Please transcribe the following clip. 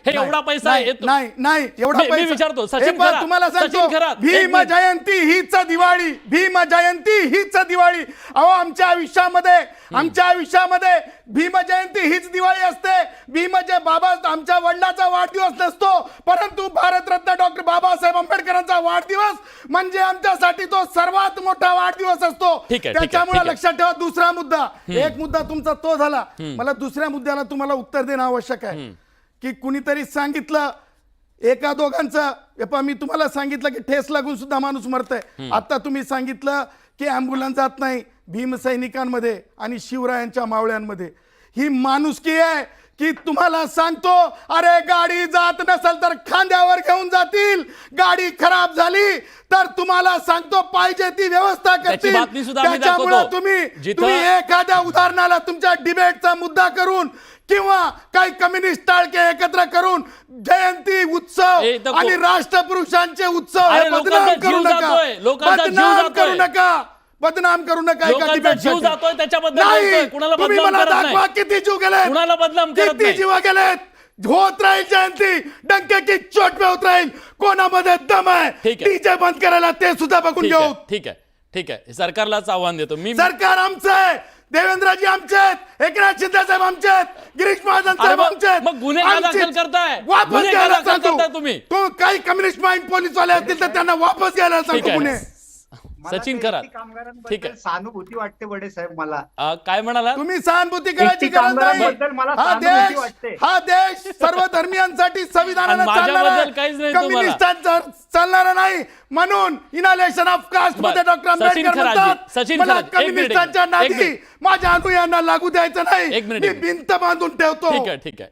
हे एवढा पैसा येतो नाही एवढा मी पैसा विचारतो सचिन खरात, तुम्हाला सचिन खरात, सांगतो भीम जयंती हीच दिवाळी, भीम जयंती हीच दिवाळी. अहो आमच्या आयुष्यामध्ये भीम जयंती हीच दिवाळी असते. भीमचे बाबा आमच्या वडिलांचा वाढदिवस नसतो, परंतु भारतरत्न डॉक्टर बाबासाहेब आंबेडकरांचा वाढदिवस म्हणजे आमच्यासाठी तो सर्वात मोठा वाढदिवस असतो. त्याच्यामुळे लक्षात ठेवा. दुसरा मुद्दा, एक मुद्दा तुमचा तो झाला, मला दुसऱ्या मुद्द्याला तुम्हाला उत्तर देणं आवश्यक आहे की कुणीतरी सांगितलं एका दोघांचं, मी तुम्हाला सांगितलं की ठेस लागून सुद्धा माणूस मरतंय. आता तुम्ही सांगितलं की अँब्युलन्स जात नाही भीमसैनिकांमध्ये आणि शिवरायांच्या मावळ्यांमध्ये. ही माणुसकी आहे की तुम्हाला सांगतो, अरे गाडी जात नसेल तर खांद्यावर घेऊन जातील, गाडी खराब झाली तर तुम्हाला सांगतो पाहिजे ती व्यवस्था करतील. त्याच्यामुळे तुम्ही एखाद्या उदाहरणाला तुमच्या डिबेटचा मुद्दा करून किंवा काही कम्युनिस्ट टाळके एकत्र करून जयंती उत्सव आणि राष्ट्रपुरुषांचे उत्सव हे बदनाम करू नका, बदनाम करू नका. एका डिबेट जीव जातोय त्याच्याबद्दल तुम्ही मला दाखवा किती जीव गेले, किती जीव गेलेत. होत राहील जयंती, डंके की चोट पे होत राहील. कोणामध्ये दम आहे डीजे बंद करायला ते सुद्धा बघून घेऊ. ठीक आहे सरकारलाच आव्हान देतो मी. सरकार आमचं आहे, देवेंद्रजी आमचे आहेत, एकनाथ शिंदे साहेब आमचे आहेत, गिरीश महाजन साहेब आमचे आहेत. मग गुन्हे दाखल करताय, वापस घ्यायला सांगतो. तुम्ही काही कम्युनिस्ट माइंड पोलीस वाले असतील तर त्यांना वापस घ्यायला सांगतो गुन्हे. सचिन खरात, ठीक आहे. सहानुभूती वाटते बडे साहेब मला. काय म्हणाला तुम्ही? सहानुभूती करायची गरज नाही. हा देश सर्व धर्मियांसाठी संविधानाने चालणारा, कम्युनिस्टांचा चालणारा नाही. म्हणून इनॉलेशन ऑफ कास्ट मध्ये डॉक्टर आंबेडकर म्हणतात मला कम्युनिस्टांच्या नादी माझ्या अनुयायांना लागू द्यायचं नाही. मी भिंत बांधून ठेवतो. ठीक आहे.